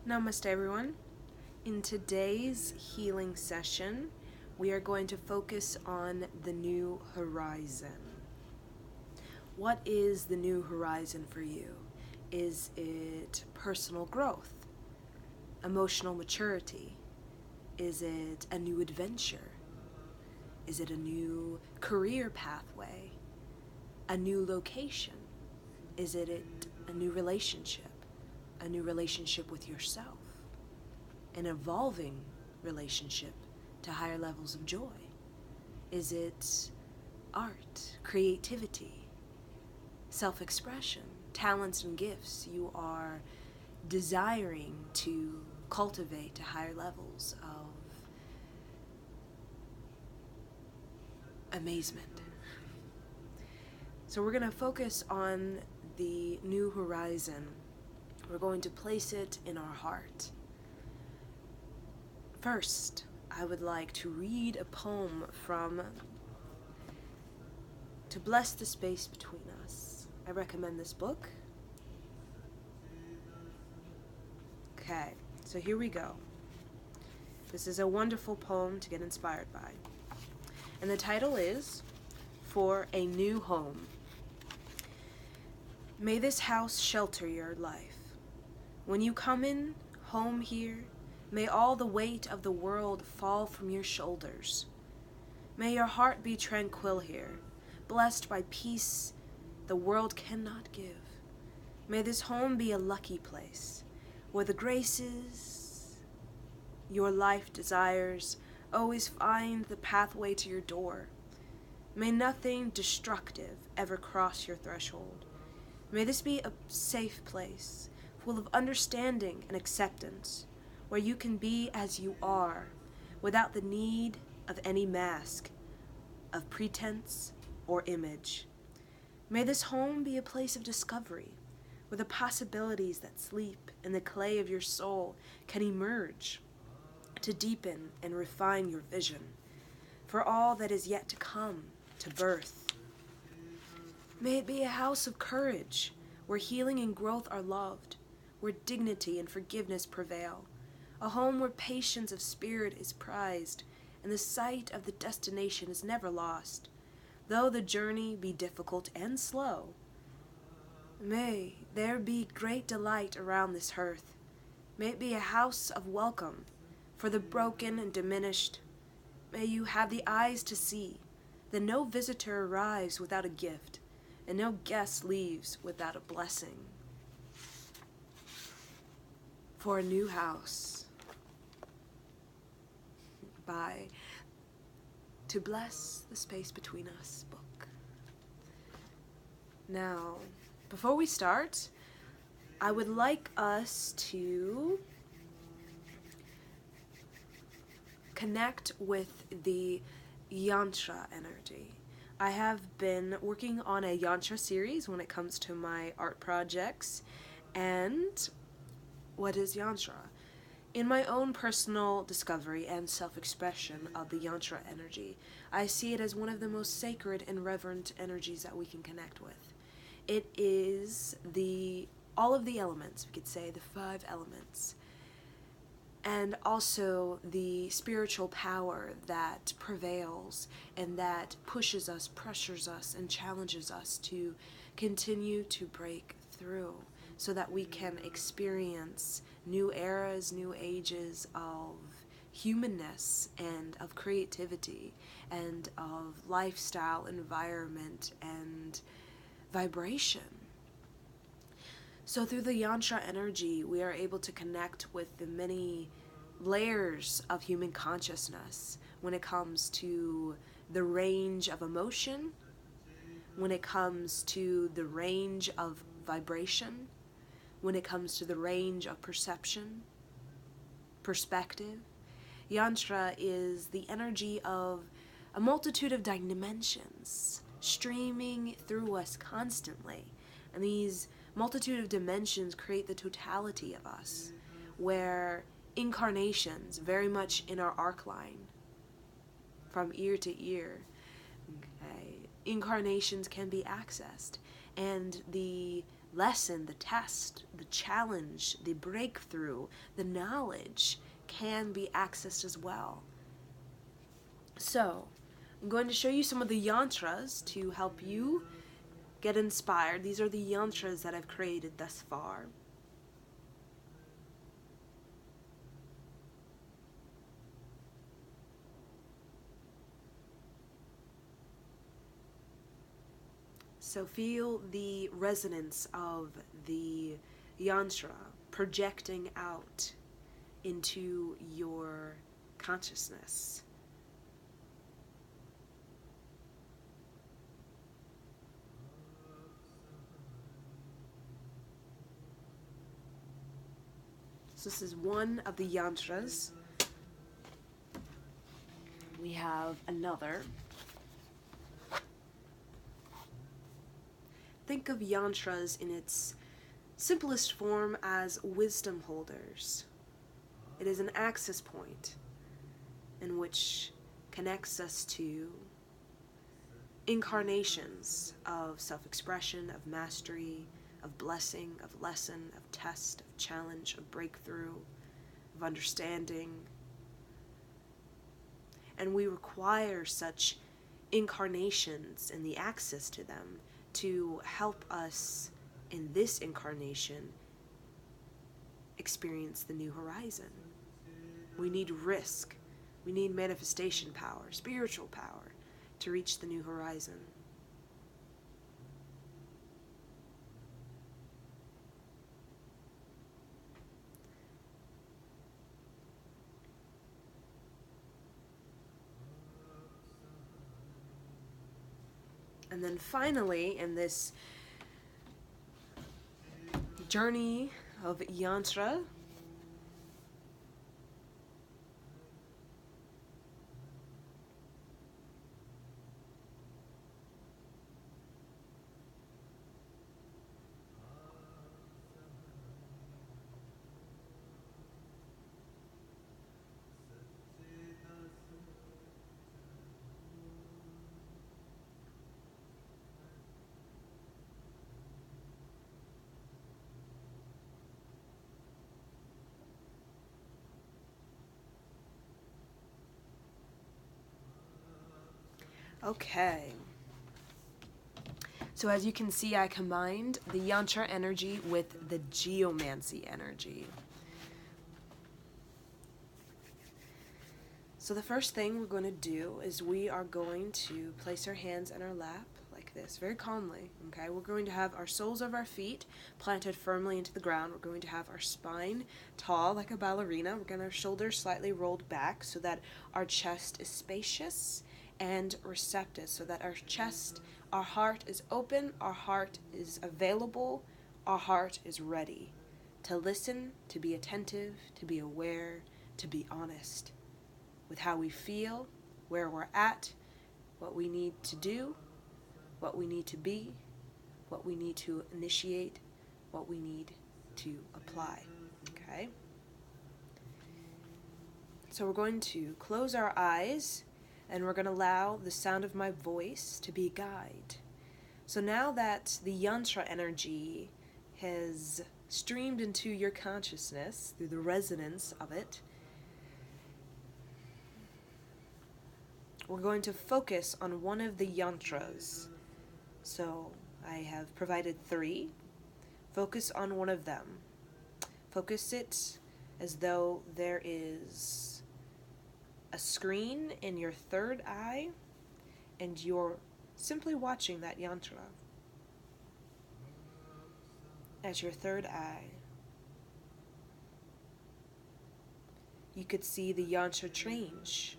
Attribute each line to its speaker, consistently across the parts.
Speaker 1: Namaste, everyone. In today's healing session, we are going to focus on the new horizon. What is the new horizon for you? Is it personal growth? Emotional maturity? Is it a new adventure? Is it a new career pathway? A new location? Is it a new relationship? A new relationship with yourself? An evolving relationship to higher levels of joy? Is it art, creativity, self-expression, talents and gifts you are desiring to cultivate to higher levels of amazement? So we're going to focus on the new horizon. We're going to place it in our heart. First, I would like to read a poem from To Bless the Space Between Us. I recommend this book. Okay, so here we go. This is a wonderful poem to get inspired by. And the title is For a New Home. May this house shelter your life. When you come in home here, may all the weight of the world fall from your shoulders. May your heart be tranquil here, blessed by peace the world cannot give. May this home be a lucky place, where the graces your life desires always find the pathway to your door. May nothing destructive ever cross your threshold. May this be a safe place, full of understanding and acceptance, where you can be as you are, without the need of any mask, of pretense or image. May this home be a place of discovery, where the possibilities that sleep in the clay of your soul can emerge to deepen and refine your vision for all that is yet to come to birth. May it be a house of courage, where healing and growth are loved, where dignity and forgiveness prevail, a home where patience of spirit is prized, and the sight of the destination is never lost. Though the journey be difficult and slow, may there be great delight around this hearth. May it be a house of welcome for the broken and diminished. May you have the eyes to see that no visitor arrives without a gift, and no guest leaves without a blessing. For a New House by To Bless the Space Between Us book. Now, before we start, I would like us to connect with the yantra energy. I have been working on a yantra series when it comes to my art projects. And what is yantra? In my own personal discovery and self-expression of the yantra energy, I see it as one of the most sacred and reverent energies that we can connect with. It is all of the elements, we could say the 5 elements, and also the spiritual power that prevails and that pushes us, pressures us, and challenges us to continue to break through so that we can experience new eras, new ages of humanness and of creativity and of lifestyle, environment, and vibration. So through the yantra energy, we are able to connect with the many layers of human consciousness when it comes to the range of emotion, when it comes to the range of vibration, when it comes to the range of perception, perspective. Yantra is the energy of a multitude of dimensions streaming through us constantly, and these multitude of dimensions create the totality of us, where incarnations, very much in our arc line, from ear to ear, okay, incarnations can be accessed, and the lesson, the test, the challenge, the breakthrough, the knowledge can be accessed as well. So, I'm going to show you some of the yantras to help you get inspired. These are the yantras that I've created thus far. So feel the resonance of the yantra projecting out into your consciousness. So this is one of the yantras. We have another. Think of yantras in its simplest form as wisdom holders. It is an access point in which connects us to incarnations of self-expression, of mastery, of blessing, of lesson, of test, of challenge, of breakthrough, of understanding. And we require such incarnations and the access to them to help us in this incarnation experience the new horizon. We need risk. We need manifestation power, spiritual power, to reach the new horizon. And then finally, in this journey of yantra, okay. So as you can see, I combined the yantra energy with the geomancy energy. So the first thing we're going to do is we are going to place our hands in our lap like this, very calmly, okay? We're going to have our soles of our feet planted firmly into the ground. We're going to have our spine tall like a ballerina. We're going to have our shoulders slightly rolled back so that our chest is spacious and receptive, so that our chest, our heart is open, our heart is available, our heart is ready to listen, to be attentive, to be aware, to be honest with how we feel, where we're at, what we need to do, what we need to be, what we need to initiate, what we need to apply, okay? So we're going to close our eyes and we're going to allow the sound of my voice to be a guide. So now that the yantra energy has streamed into your consciousness through the resonance of it, we're going to focus on one of the yantras. So I have provided 3. Focus on one of them. Focus it as though there is a screen in your third eye and you're simply watching that yantra as your third eye. You could see the yantra change,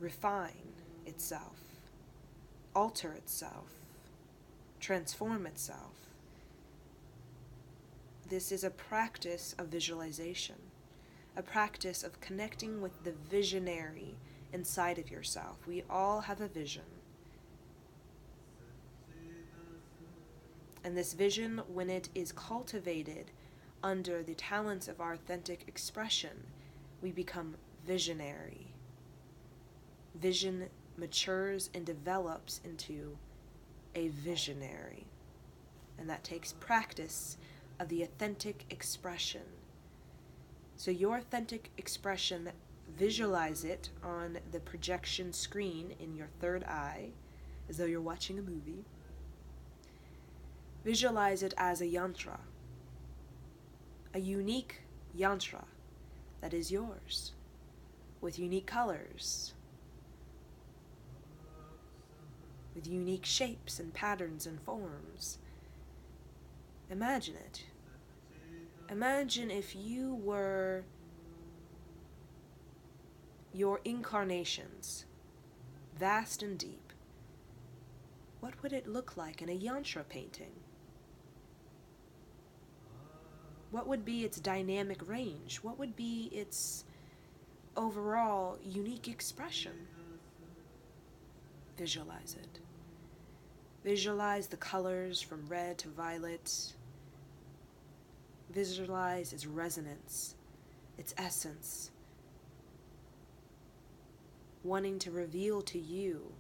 Speaker 1: refine itself, alter itself, transform itself. This is a practice of visualization, a practice of connecting with the visionary inside of yourself. We all have a vision. And this vision, when it is cultivated under the talents of our authentic expression, we become visionary. Vision matures and develops into a visionary. and that takes practice of the authentic expression. So your authentic expression, visualize it on the projection screen in your third eye, as though you're watching a movie. Visualize it as a yantra, a unique yantra that is yours, with unique colors, with unique shapes and patterns and forms. Imagine it. Imagine if you were your incarnations, vast and deep. What would it look like in a yantra painting? What would be its dynamic range? What would be its overall unique expression? Visualize it. Visualize the colors from red to violet. Visualize its resonance, its essence, wanting to reveal to you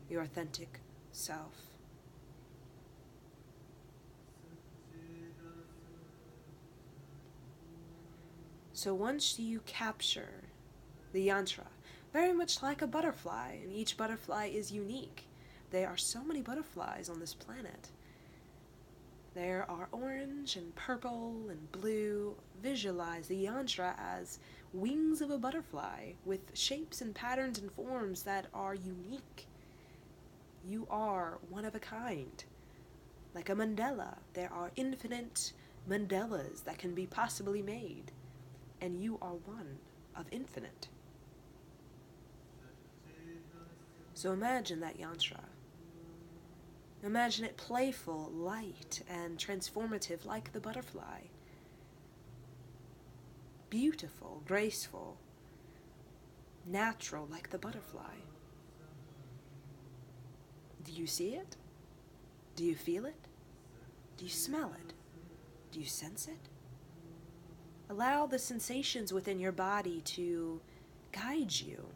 Speaker 1: your authentic self. So once you capture the yantra, very much like a butterfly, and each butterfly is unique. There are so many butterflies on this planet. There are orange and purple and blue. Visualize the yantra as wings of a butterfly with shapes and patterns and forms that are unique. You are one of a kind. Like a mandala, there are infinite mandalas that can be possibly made, and you are one of infinite. So imagine that yantra. Imagine it playful, light, and transformative like the butterfly. Beautiful, graceful, natural like the butterfly. Do you see it? Do you feel it? Do you smell it? Do you sense it? Allow the sensations within your body to guide you.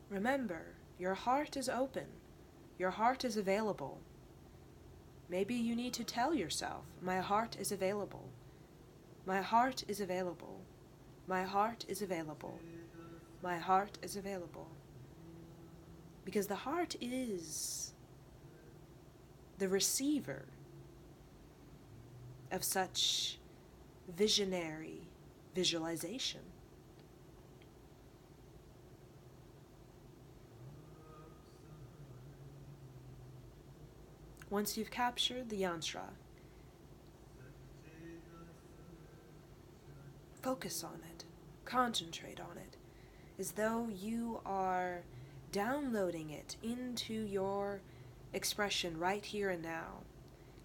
Speaker 1: Remember, your heart is open. Your heart is available. Maybe you need to tell yourself, my heart is available. My heart is available. My heart is available. My heart is available. Because the heart is the receiver of such visionary visualization. Once you've captured the yantra, focus on it, concentrate on it, as though you are downloading it into your expression right here and now,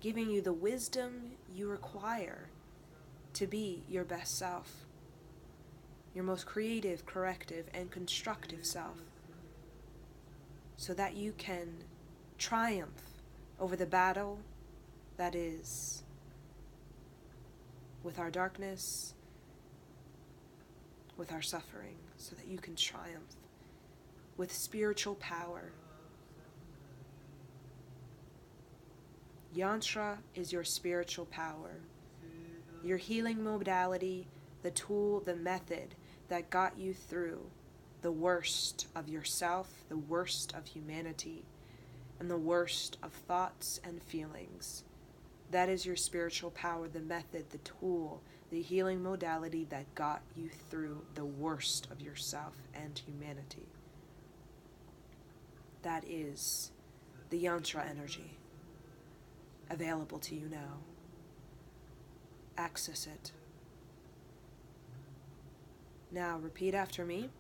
Speaker 1: giving you the wisdom you require to be your best self, your most creative, corrective, and constructive self, so that you can triumph over the battle that is with our darkness, with our suffering, so that you can triumph with spiritual power. Yantra is your spiritual power, your healing modality, the tool, the method that got you through the worst of yourself, the worst of humanity, and the worst of thoughts and feelings. That is your spiritual power, the method, the tool, the healing modality that got you through the worst of yourself and humanity. That is the yantra energy available to you now. Access it. Now repeat after me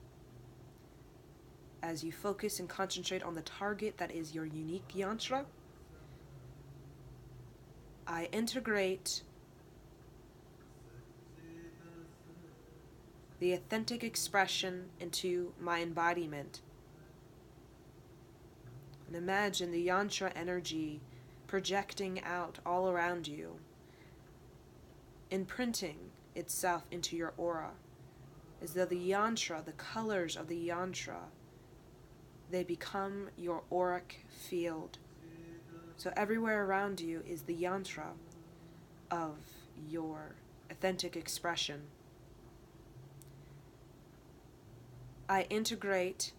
Speaker 1: as you focus and concentrate on the target that is your unique yantra. I integrate the authentic expression into my embodiment. And imagine the yantra energy projecting out all around you, imprinting itself into your aura, as though the yantra, the colors of the yantra, they become your auric field. So everywhere around you is the yantra of your authentic expression. I integrate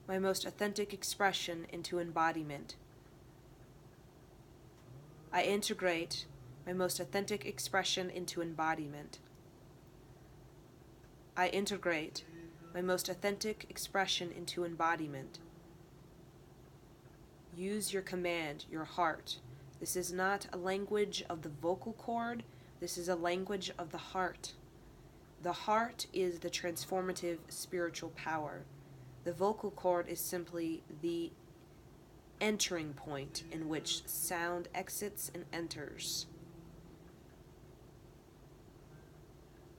Speaker 1: my most authentic expression into embodiment. I integrate my most authentic expression into embodiment. I integrate my most authentic expression into embodiment. Use your command, your heart. This is not a language of the vocal cord. This is a language of the heart. The heart is the transformative spiritual power. The vocal cord is simply the entering point in which sound exits and enters.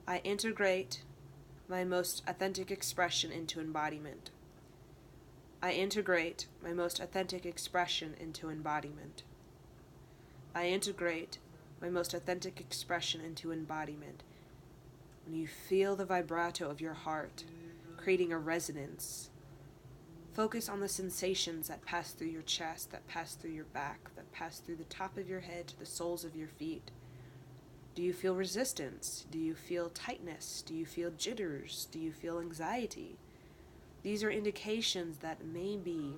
Speaker 1: I integrate my most authentic expression into embodiment. I integrate my most authentic expression into embodiment. I integrate my most authentic expression into embodiment. When you feel the vibrato of your heart, creating a resonance, focus on the sensations that pass through your chest, that pass through your back, that pass through the top of your head to the soles of your feet. Do you feel resistance? Do you feel tightness? Do you feel jitters? Do you feel anxiety? These are indications that maybe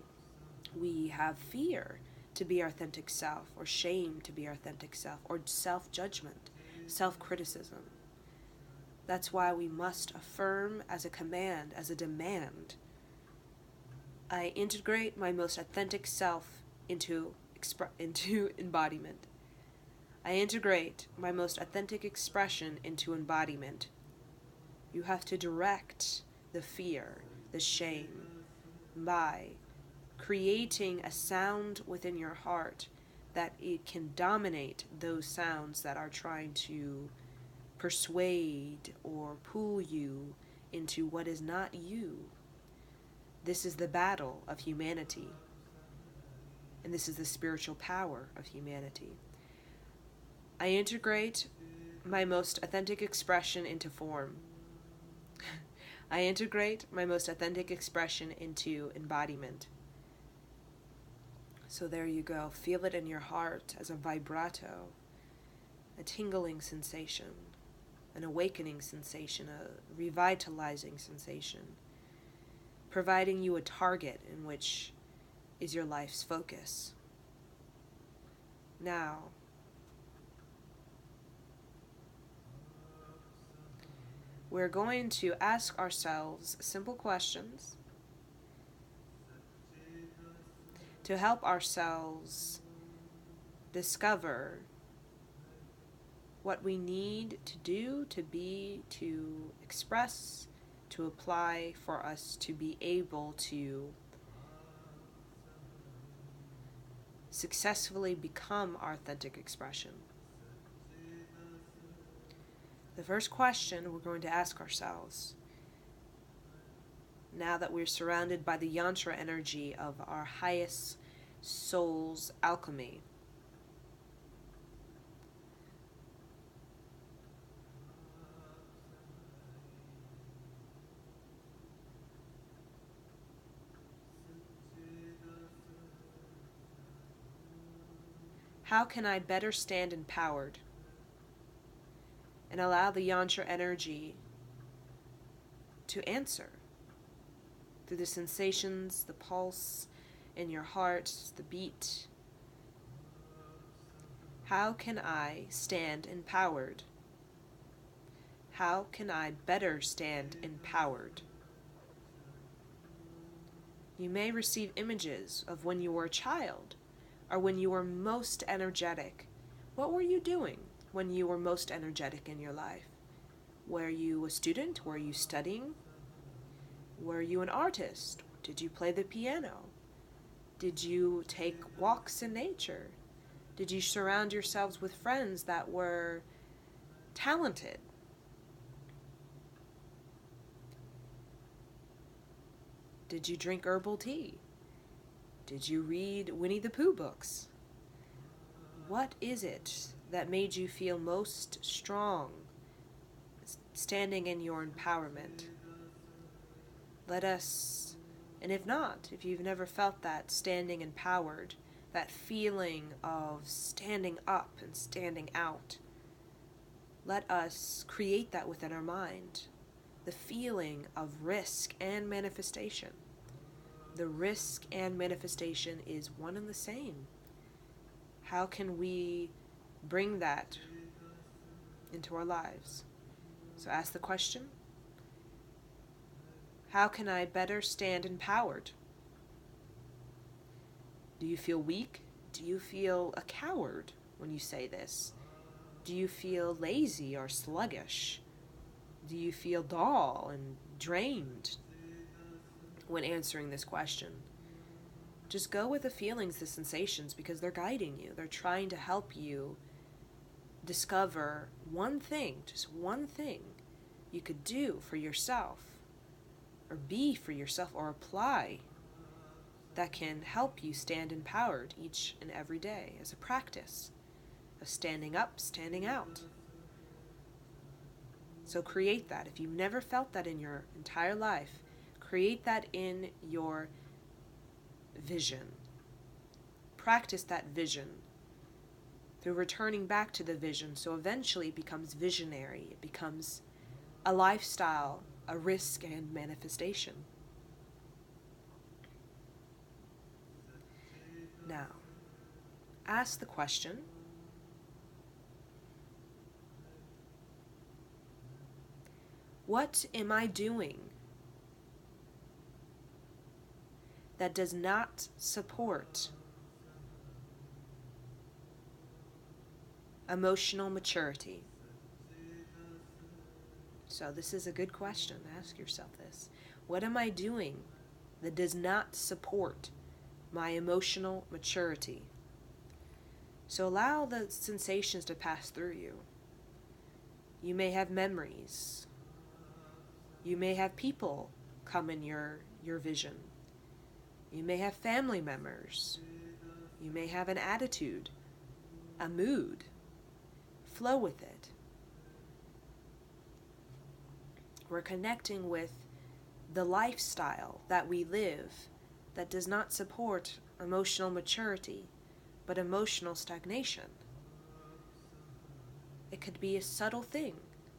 Speaker 1: we have fear to be our authentic self, or shame to be our authentic self, or self-judgment, self-criticism. That's why we must affirm as a command, as a demand. I integrate my most authentic self into embodiment. I integrate my most authentic expression into embodiment. You have to direct the fear, the shame, by creating a sound within your heart that it can dominate those sounds that are trying to persuade or pull you into what is not you. This is the battle of humanity, and this is the spiritual power of humanity. I integrate my most authentic expression into form. I integrate my most authentic expression into embodiment. So there you go. Feel it in your heart as a vibrato, a tingling sensation, an awakening sensation, a revitalizing sensation, providing you a target in which is your life's focus. Now, we're going to ask ourselves simple questions to help ourselves discover what we need to do, to be, to express, to apply for us to be able to successfully become our authentic expression. The first question we're going to ask ourselves, now that we're surrounded by the yantra energy of our highest soul's alchemy, how can I better stand empowered and allow the yantra energy to answer through the sensations, the pulse in your heart, the beat? How can I stand empowered? How can I better stand empowered? You may receive images of when you were a child or when you were most energetic. What were you doing when you were most energetic in your life? Were you a student? Were you studying? Were you an artist? Did you play the piano? Did you take walks in nature? Did you surround yourselves with friends that were talented? Did you drink herbal tea? Did you read Winnie the Pooh books? What is it that made you feel most strong, standing in your empowerment? Let us And if not, if you've never felt that standing empowered, that feeling of standing up and standing out, let us create that within our mind. The feeling of risk and manifestation. The risk and manifestation is one and the same. How can we bring that into our lives? So ask the question, how can I better stand empowered? Do you feel weak? Do you feel a coward when you say this? Do you feel lazy or sluggish? Do you feel dull and drained when answering this question? Just go with the feelings, the sensations, because they're guiding you. They're trying to help you discover one thing, just one thing you could do for yourself, or be for yourself, or apply that can help you stand empowered each and every day as a practice of standing up, standing out. So create that. If you've never felt that in your entire life, create that in your vision. Practice that vision through returning back to the vision, so eventually it becomes visionary. It becomes a lifestyle, a risk and manifestation. Now, ask the question, what am I doing that does not support emotional maturity? So this is a good question. Ask yourself this. What am I doing that does not support my emotional maturity? So allow the sensations to pass through you. You may have memories. You may have people come in your vision. You may have family members. You may have an attitude, a mood. Flow with it. We're connecting with the lifestyle that we live that does not support emotional maturity, but emotional stagnation. It could be a subtle thing,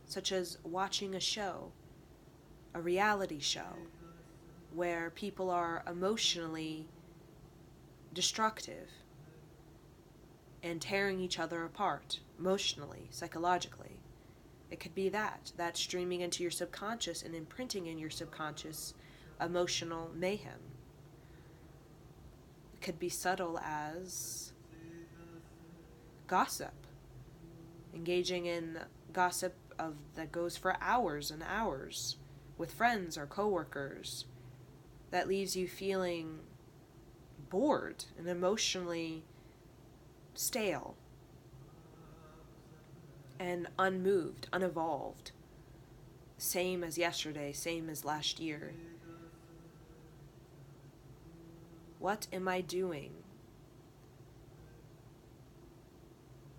Speaker 1: such as watching a show, a reality show, where people are emotionally destructive and tearing each other apart, emotionally, psychologically. It could be that streaming into your subconscious and imprinting in your subconscious emotional mayhem. It could be subtle as gossip, engaging in gossip that goes for hours and hours with friends or coworkers, that leaves you feeling bored and emotionally stale and unmoved, unevolved, same as yesterday, same as last year. What am I doing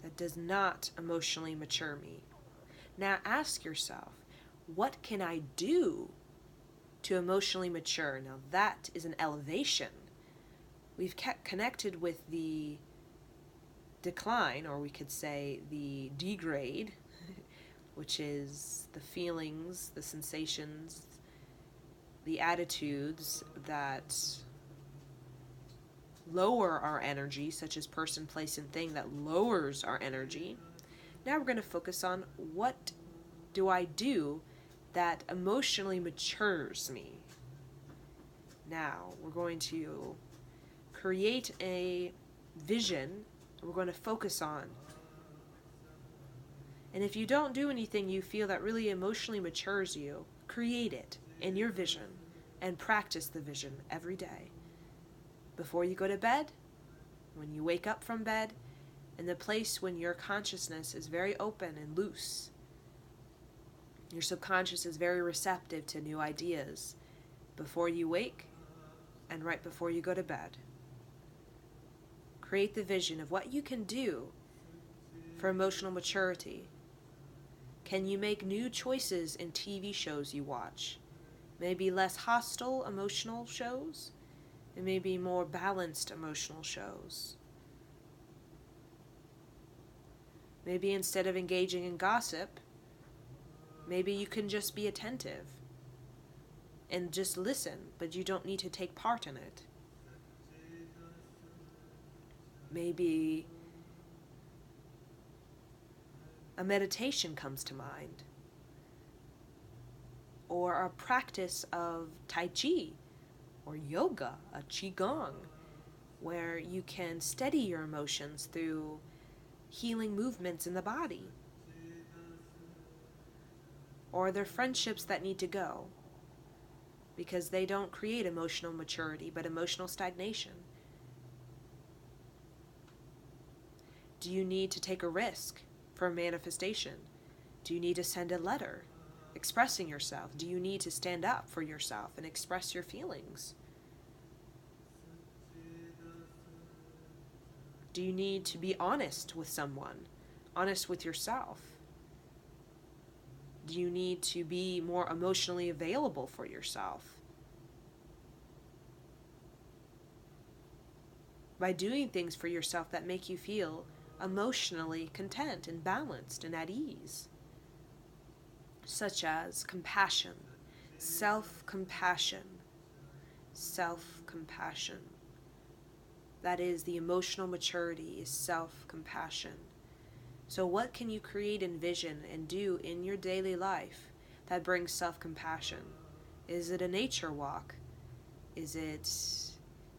Speaker 1: that does not emotionally mature me? Now ask yourself, what can I do to emotionally mature? Now that is an elevation. We've kept connected with the decline, or we could say the degrade, which is the feelings, the sensations, the attitudes that lower our energy, such as person, place, and thing, that lowers our energy. Now we're going to focus on, what do I do that emotionally matures me? Now we're going to create a vision we're going to focus on. And if you don't do anything you feel that really emotionally matures you, create it in your vision and practice the vision every day. Before you go to bed, when you wake up from bed, in the place when your consciousness is very open and loose. Your subconscious is very receptive to new ideas. Before you wake and right before you go to bed. Create the vision of what you can do for emotional maturity. Can you make new choices in TV shows you watch? Maybe less hostile emotional shows, and maybe more balanced emotional shows. Maybe instead of engaging in gossip, maybe you can just be attentive and just listen, but you don't need to take part in it. Maybe a meditation comes to mind, or a practice of Tai Chi or yoga, a Qigong, where you can steady your emotions through healing movements in the body. Or they're friendships that need to go because they don't create emotional maturity but emotional stagnation. Do you need to take a risk for a manifestation? Do you need to send a letter expressing yourself? Do you need to stand up for yourself and express your feelings? Do you need to be honest with someone, honest with yourself? Do you need to be more emotionally available for yourself? By doing things for yourself that make you feel emotionally content and balanced and at ease, such as compassion, self-compassion, self-compassion. That is, the emotional maturity is self-compassion. So what can you create, envision, and do in your daily life that brings self-compassion? Is it a nature walk? Is it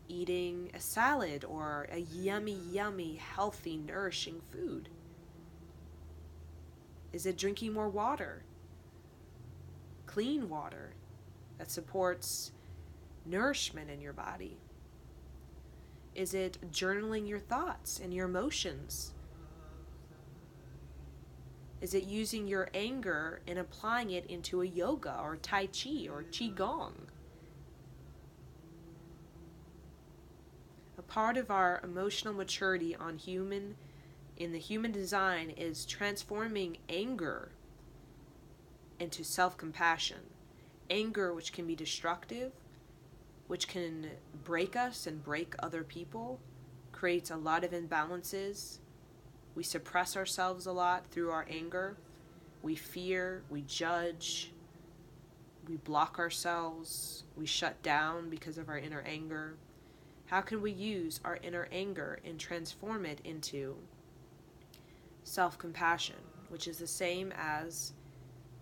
Speaker 1: eating a salad or a yummy, yummy, healthy, nourishing food? Is it drinking more water? Clean water that supports nourishment in your body? Is it journaling your thoughts and your emotions? Is it using your anger and applying it into a yoga or Tai Chi or Qigong? A part of our emotional maturity in the human design is transforming anger into self-compassion. Anger, which can be destructive, which can break us and break other people, creates a lot of imbalances. We suppress ourselves a lot through our anger. We fear, we judge, we block ourselves, we shut down because of our inner anger. How can we use our inner anger and transform it into self-compassion, which is the same as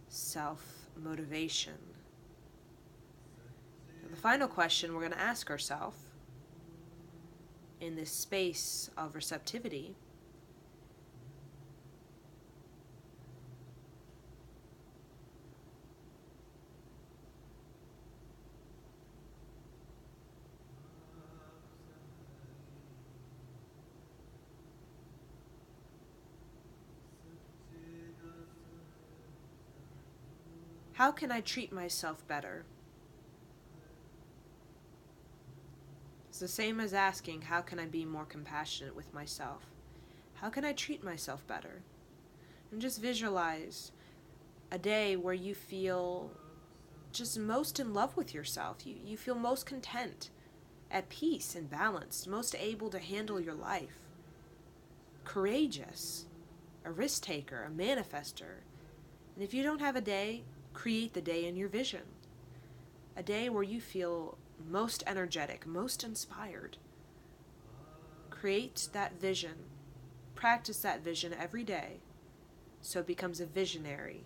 Speaker 1: self-motivation? The final question we're going to ask ourselves in this space of receptivity how can I treat myself better? It's the same as asking, how can I be more compassionate with myself? How can I treat myself better? And just visualize a day where you feel just most in love with yourself. You feel most content, at peace and balanced, most able to handle your life. Courageous, a risk taker, a manifester. And if you don't have a day, create the day in your vision. A day where you feel most energetic, most inspired. Create that vision. Practice that vision every day so it becomes a visionary.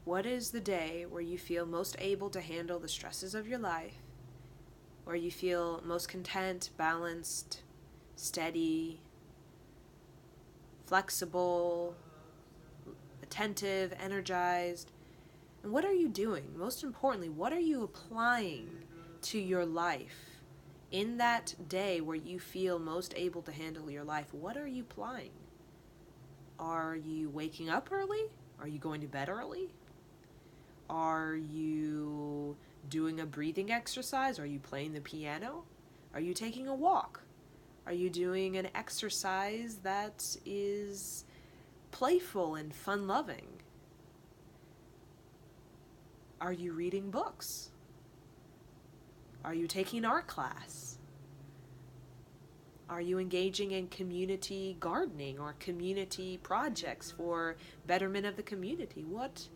Speaker 1: What is the day where you feel most able to handle the stresses of your life, where you feel most content, balanced, steady, flexible, attentive, energized? And what are you doing? Most importantly, what are you applying to your life in that day where you feel most able to handle your life? What are you applying? Are you waking up early? Are you going to bed early? Are you doing a breathing exercise? Are you playing the piano? Are you taking a walk? Are you doing an exercise that is playful and fun-loving? Are you reading books? Are you taking art class? Are you engaging in community gardening or community projects for betterment of the community? What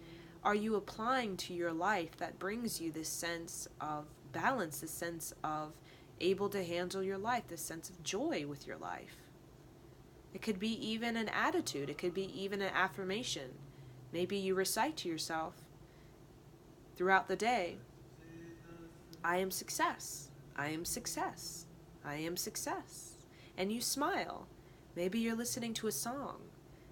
Speaker 1: are you applying to your life that brings you this sense of balance, this sense of able to handle your life, this sense of joy with your life? It could be even an attitude. It could be even an affirmation. Maybe you recite to yourself throughout the day, I am success. I am success. I am success. And you smile. Maybe you're listening to a song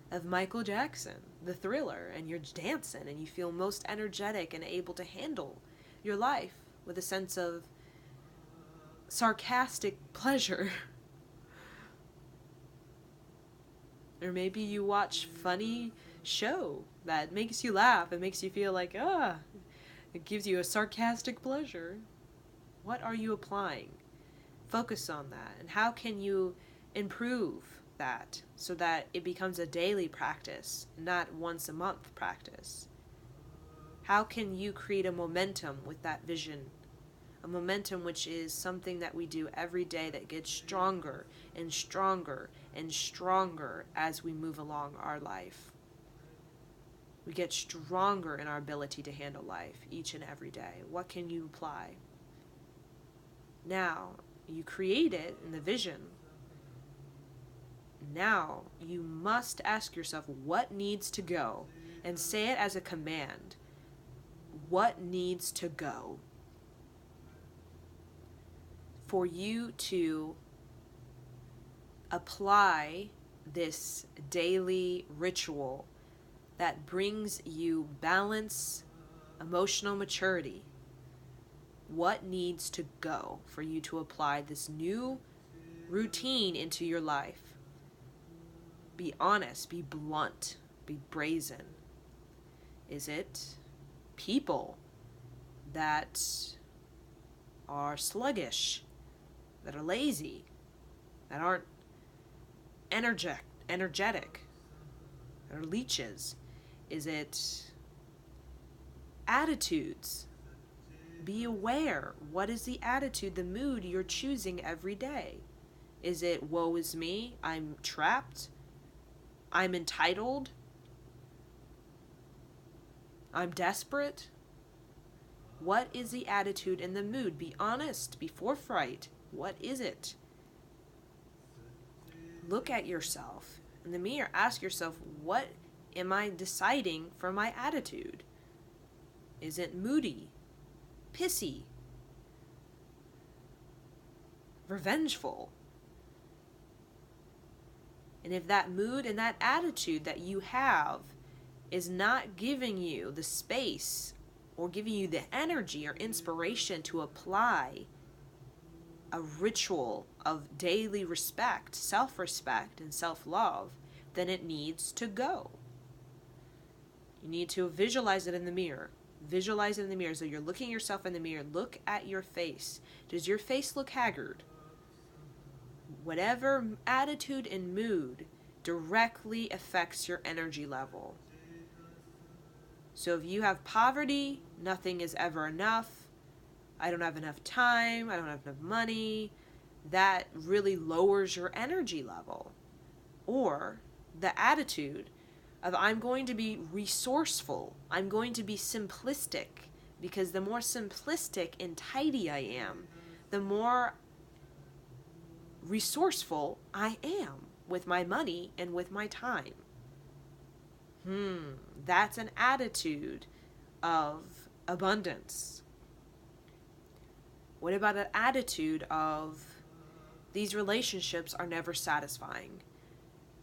Speaker 1: of Michael Jackson, the Thriller, and you're dancing and you feel most energetic and able to handle your life with a sense of sarcastic pleasure. Or maybe you watch funny show that makes you laugh and makes you feel like, it gives you a sarcastic pleasure. What are you applying? Focus on that. And how can you improve that so that it becomes a daily practice, not once a month practice? How can you create a momentum with that vision? A momentum which is something that we do every day that gets stronger and stronger and stronger as we move along our life. We get stronger in our ability to handle life each and every day. What can you apply? Now, you create it in the vision. Now, you must ask yourself what needs to go and say it as a command. What needs to go for you to apply this daily ritual that brings you balance, emotional maturity? What needs to go for you to apply this new routine into your life? Be honest, be blunt, be brazen. Is it people that are sluggish, that are lazy, that aren't energetic, that are leeches? Is it attitudes? Be aware. What is the attitude, the mood you're choosing every day? Is it, woe is me, I'm trapped, I'm entitled, I'm desperate? What is the attitude and the mood? Be honest, be forthright. What is it? Look at yourself in the mirror. Ask yourself, what am I deciding for my attitude? Is it moody, pissy, revengeful? And if that mood and that attitude that you have is not giving you the space or giving you the energy or inspiration to apply a ritual of daily respect, self-respect, and self-love, then it needs to go. You need to visualize it in the mirror. Visualize it in the mirror. So you're looking yourself in the mirror. Look at your face. Does your face look haggard? Whatever attitude and mood directly affects your energy level. So if you have poverty, nothing is ever enough. I don't have enough time. I don't have enough money. That really lowers your energy level. Or the attitude of I'm going to be resourceful. I'm going to be simplistic. Because the more simplistic and tidy I am, the more resourceful I am with my money and with my time. That's an attitude of abundance. What about an attitude of these relationships are never satisfying?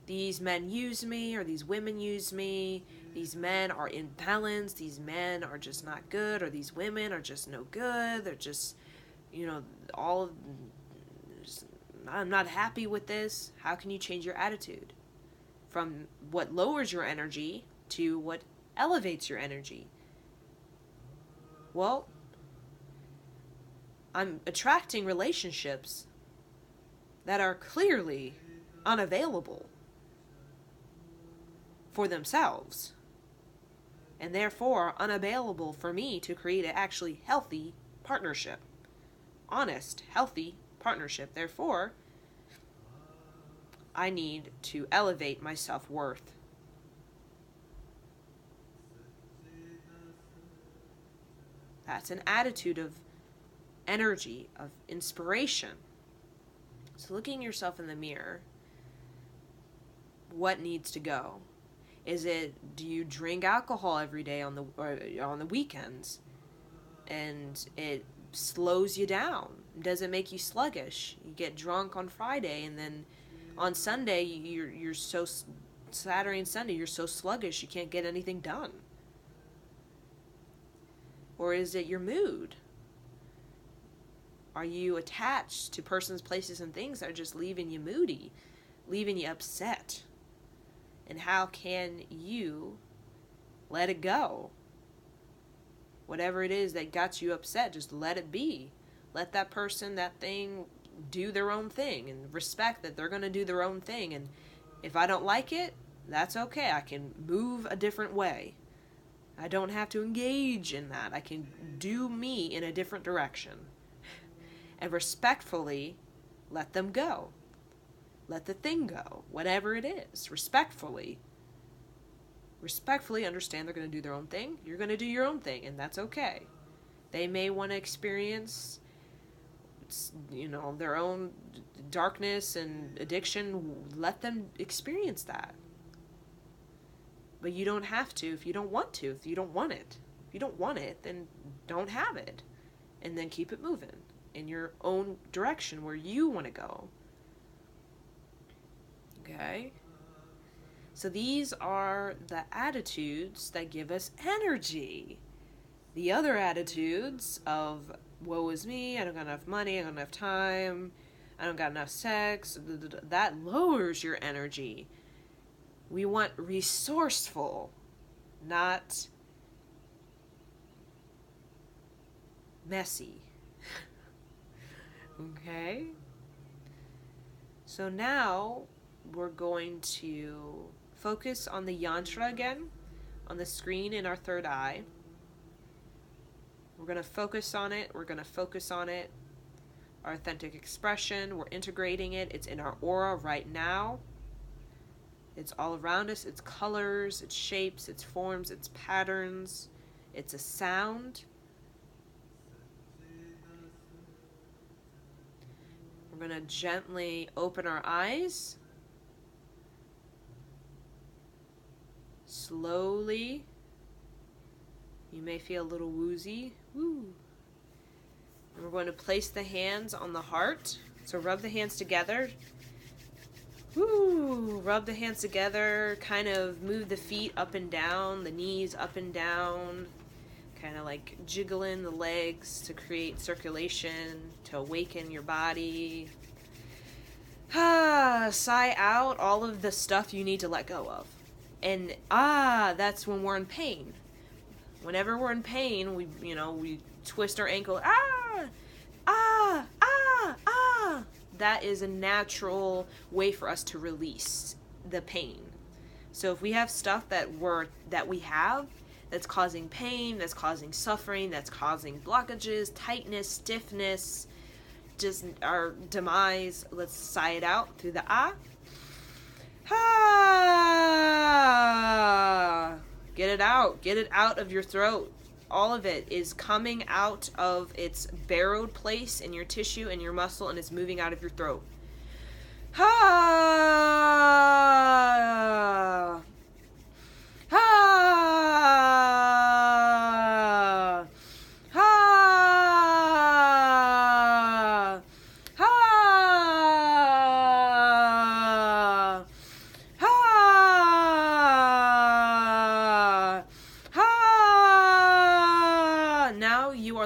Speaker 1: These men use me, or these women use me. These men are imbalanced. These men are just not good, or these women are just no good. They're just, I'm not happy with this. How can you change your attitude from what lowers your energy to what elevates your energy? Well, I'm attracting relationships that are clearly unavailable for themselves, and therefore unavailable for me to create an actually healthy partnership. Honest, healthy partnership. Therefore, I need to elevate my self-worth. That's an attitude of energy, of inspiration. So looking yourself in the mirror, what needs to go? Is it, do you drink alcohol every day on the weekends and it slows you down? Does it make you sluggish? You get drunk on Friday and then on Sunday you're so, Saturday and Sunday you're so sluggish you can't get anything done. Or is it your mood? Are you attached to persons, places, and things that are just leaving you moody, leaving you upset? And how can you let it go? Whatever it is that got you upset, just let it be. Let that person, that thing, do their own thing, and respect that they're going to do their own thing. And if I don't like it, that's okay. I can move a different way. I don't have to engage in that. I can do me in a different direction. And respectfully let them go. Let the thing go, whatever it is, respectfully. Respectfully understand they're going to do their own thing. You're going to do your own thing, and that's okay. They may want to experience, their own darkness and addiction. Let them experience that. But you don't have to if you don't want to, if you don't want it. If you don't want it, then don't have it. And then keep it moving in your own direction where you want to go. Okay? So these are the attitudes that give us energy. The other attitudes of, woe is me, I don't got enough money, I don't have enough time, I don't got enough sex, that lowers your energy. We want resourceful, not messy. Okay? So now we're going to focus on the yantra again, on the screen in our third eye. We're going to focus on it. We're going to focus on it. Our authentic expression. We're integrating it. It's in our aura right now. It's all around us. It's colors, it's shapes, it's forms, it's patterns. It's a sound. We're going to gently open our eyes. Slowly. You may feel a little woozy. Woo. And we're going to place the hands on the heart. So rub the hands together. Woo! Rub the hands together. Kind of move the feet up and down, the knees up and down. Kind of like jiggling the legs to create circulation, to awaken your body. Sigh out all of the stuff you need to let go of. And that's when we're in pain. Whenever we're in pain, we twist our ankle. That is a natural way for us to release the pain. So if we have stuff that we have that's causing pain, that's causing suffering, that's causing blockages, tightness, stiffness, just our demise, let's sigh it out through the Get it out. Get it out of your throat. All of it is coming out of its barrowed place in your tissue and your muscle, and it's moving out of your throat.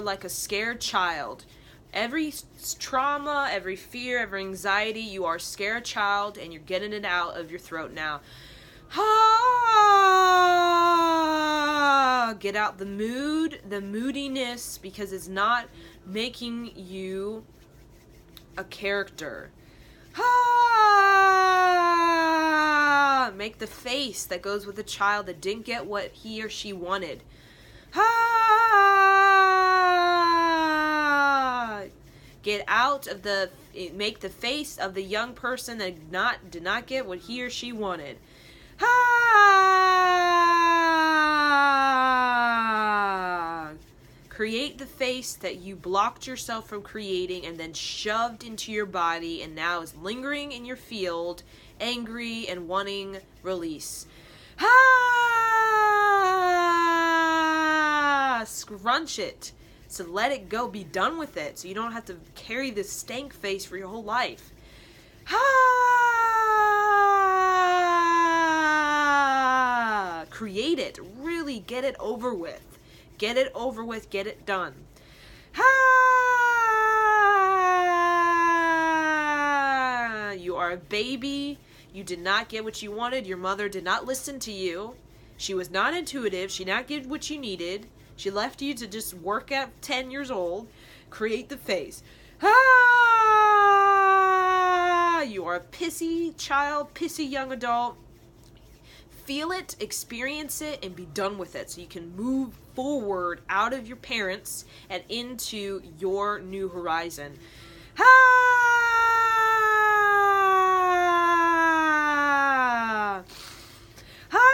Speaker 1: Like a scared child. Every trauma, every fear, every anxiety, you are a scared child and you're getting it out of your throat now. Get out the mood, the moodiness, because it's not making you a character. Make the face that goes with the child that didn't get what he or she wanted. Ha! Get out of the, make the face of the young person that did not get what he or she wanted. Ha! Create the face that you blocked yourself from creating and then shoved into your body and now is lingering in your field, angry and wanting release. Ha! Scrunch it. So let it go. Be done with it. So you don't have to carry this stank face for your whole life. Ha! Create it. Really get it over with. Get it over with. Get it done. Ha! You are a baby. You did not get what you wanted. Your mother did not listen to you. She was not intuitive. She did not give what you needed. She left you to just work at 10 years old. Create the face. Ah! You are a pissy child, pissy young adult. Feel it, experience it, and be done with it so you can move forward out of your parents and into your new horizon. Ah! Ah!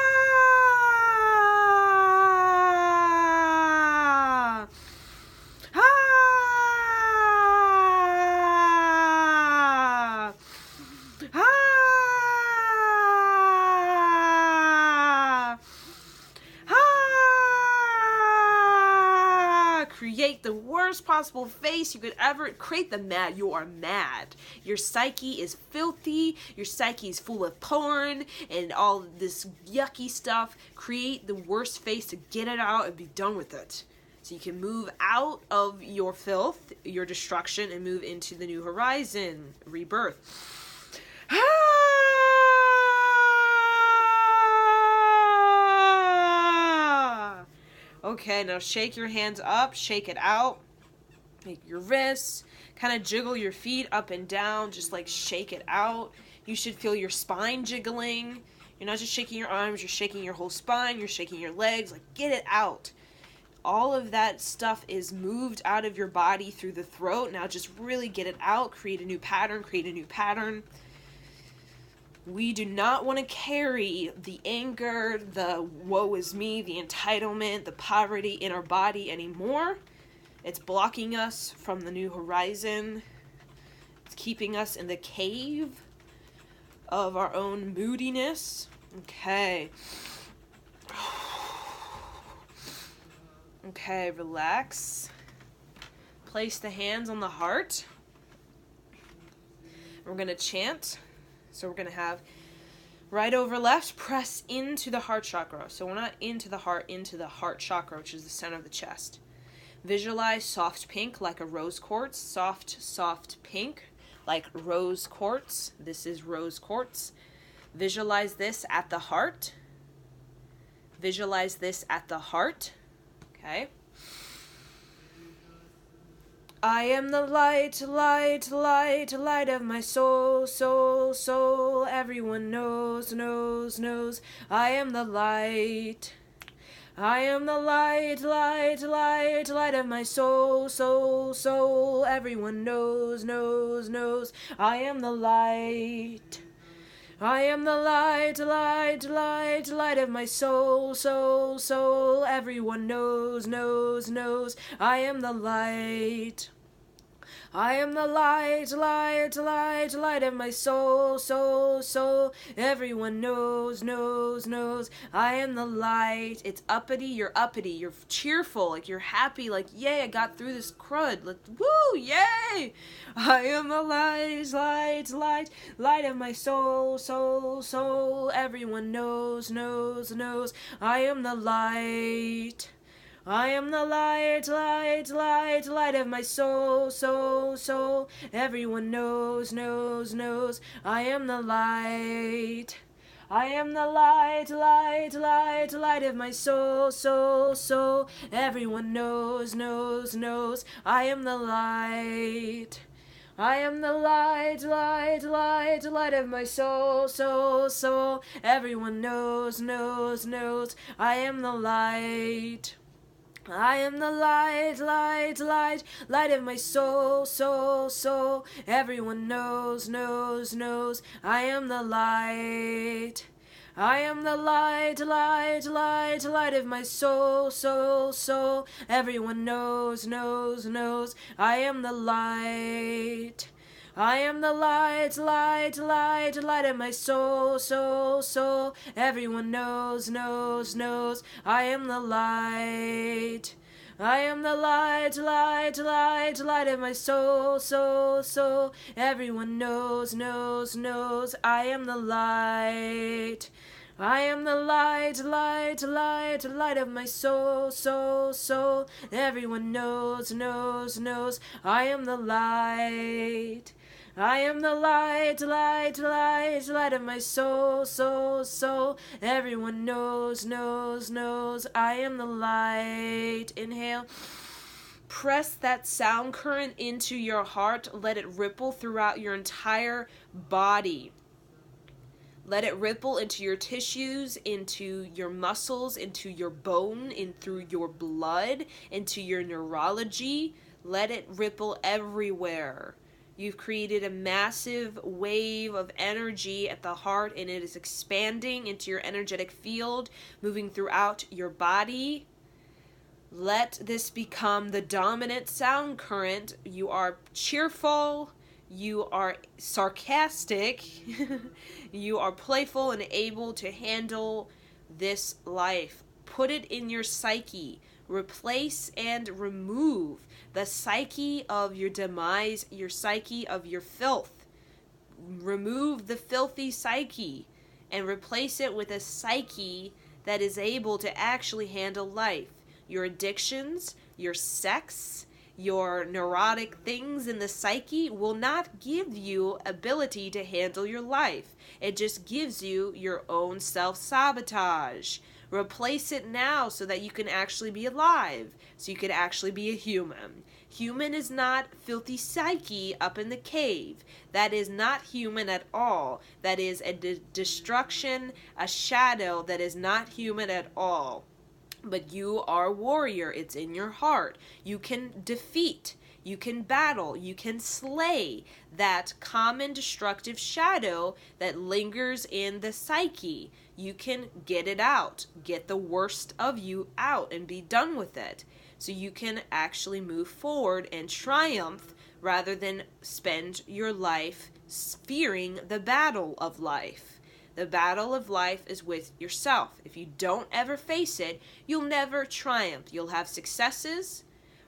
Speaker 1: Create the worst possible face you could ever create. You are mad. Your psyche is filthy. Your psyche is full of porn and all this yucky stuff. Create the worst face to get it out and be done with it. So you can move out of your filth, your destruction, and move into the new horizon, rebirth. Okay, now shake your hands up, shake it out, make your wrists, kind of jiggle your feet up and down, just like shake it out. You should feel your spine jiggling. You're not just shaking your arms, you're shaking your whole spine, you're shaking your legs, like get it out. All of that stuff is moved out of your body through the throat. Now just really get it out, create a new pattern, create a new pattern. We do not want to carry the anger, the woe is me, the entitlement, the poverty in our body anymore. It's blocking us from the new horizon. It's keeping us in the cave of our own moodiness. Okay. Okay, relax. Place the hands on the heart. We're going to chant. So we're going to have right over left, press into the heart chakra. So we're not into the heart chakra, which is the center of the chest. Visualize soft pink like a rose quartz. Soft pink like rose quartz. This is rose quartz. Visualize this at the heart. Visualize this at the heart. Okay. I am the light, light, light, light of my soul, soul, soul. Everyone knows, knows, knows. I am the light. I am the light, light, light, light of my soul, soul, soul. Everyone knows, knows, knows. I am the light. I am the light, light, light, light of my soul, soul, soul. Everyone knows, knows, knows. I am the light. I am the light, light, light, light of my soul, soul, soul. Everyone knows, knows, knows. I am the light. It's uppity, you're uppity. You're cheerful, like you're happy, like, yay, I got through this crud. Like, woo, yay! I am the light, light, light, light of my soul, soul, soul. Everyone knows, knows, knows. I am the light. I am the light, light, light, light of my soul, soul, soul. Everyone knows, knows, knows. I am the light. I am the light, light, light, light of my soul, soul, soul. Everyone knows, knows, knows. I am the light. I am the light, light, light, light of my soul, soul, soul. Everyone knows, knows, knows. I am the light. I am the light, light, light, light of my soul, soul, soul. Everyone knows, knows, knows. I am the light. I am the light, light, light, light of my soul, soul, soul. Everyone knows, knows, knows. I am the light. I am the light, light, light, light of my soul, soul, soul. Everyone knows, knows, knows. I am the light. I am the light, light, light, light of my soul, soul, soul. Everyone knows, knows, knows. I am the light. I am the light, light, light, light of my soul, soul, soul. Everyone knows, knows, knows. I am the light. I am the light, light, light, light of my soul, soul, soul. Everyone knows, knows, knows. I am the light. Inhale. Press that sound current into your heart. Let it ripple throughout your entire body. Let it ripple into your tissues, into your muscles, into your bone, in through your blood, into your neurology. Let it ripple everywhere. You've created a massive wave of energy at the heart, and it is expanding into your energetic field, moving throughout your body. Let this become the dominant sound current. You are cheerful. You are sarcastic. You are playful and able to handle this life. Put it in your psyche. Replace and remove the psyche of your demise, your psyche of your filth. Remove the filthy psyche and replace it with a psyche that is able to actually handle life. Your addictions, your sex, your neurotic things in the psyche will not give you ability to handle your life. It just gives you your own self-sabotage. Replace it now so that you can actually be alive, so you can actually be a human. Human is not filthy psyche up in the cave. That is not human at all. That is a destruction, a shadow that is not human at all. But you are a warrior. It's in your heart. You can defeat, you can battle, you can slay that common destructive shadow that lingers in the psyche. You can get it out, get the worst of you out and be done with it. So you can actually move forward and triumph rather than spend your life fearing the battle of life. The battle of life is with yourself. If you don't ever face it, you'll never triumph. You'll have successes.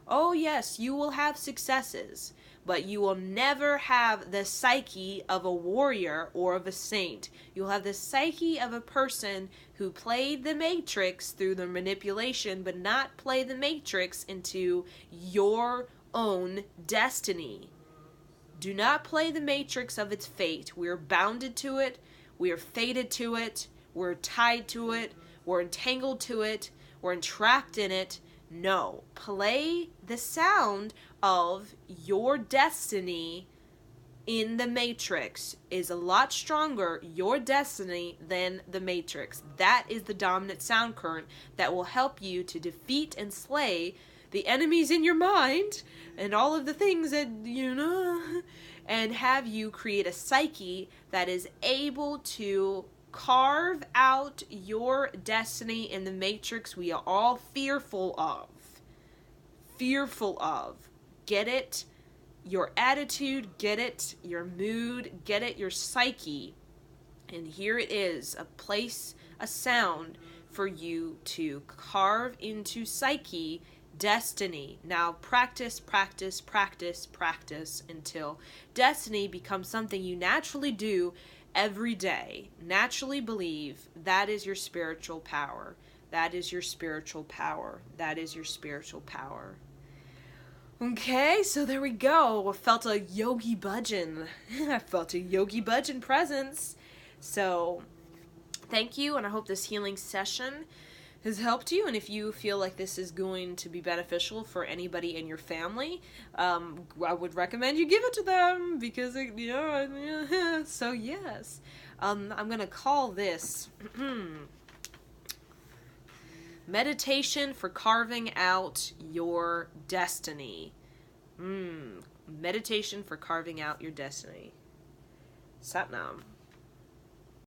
Speaker 1: Oh yes, you will have successes. But you will never have the psyche of a warrior or of a saint. You'll have the psyche of a person who played the Matrix through the manipulation, but not play the Matrix into your own destiny. Do not play the Matrix of its fate. We are bounded to it. We are fated to it. We're tied to it. We're entangled to it. We're entrapped in it. No. Play the sound of your destiny in the Matrix is a lot stronger, your destiny, than the Matrix. That is the dominant sound current that will help you to defeat and slay the enemies in your mind and all of the things that, and have you create a psyche that is able to carve out your destiny in the Matrix we are all fearful of. Fearful of. Get it? Your attitude, get it? Your mood, get it? Your psyche. And here it is, a place, a sound for you to carve into psyche destiny. Now practice, practice, practice, practice until destiny becomes something you naturally do every day. Naturally believe that is your spiritual power. That is your spiritual power. That is your spiritual power. Okay, so there we go. I felt a Yogi Bhajan. I felt a Yogi Bhajan presence. So thank you, and I hope this healing session has helped you, and if you feel like this is going to be beneficial for anybody in your family, I would recommend you give it to them, because, so yes. I'm gonna call this Meditation for Carving Out Your Destiny. Meditation for Carving Out Your Destiny. Satnam.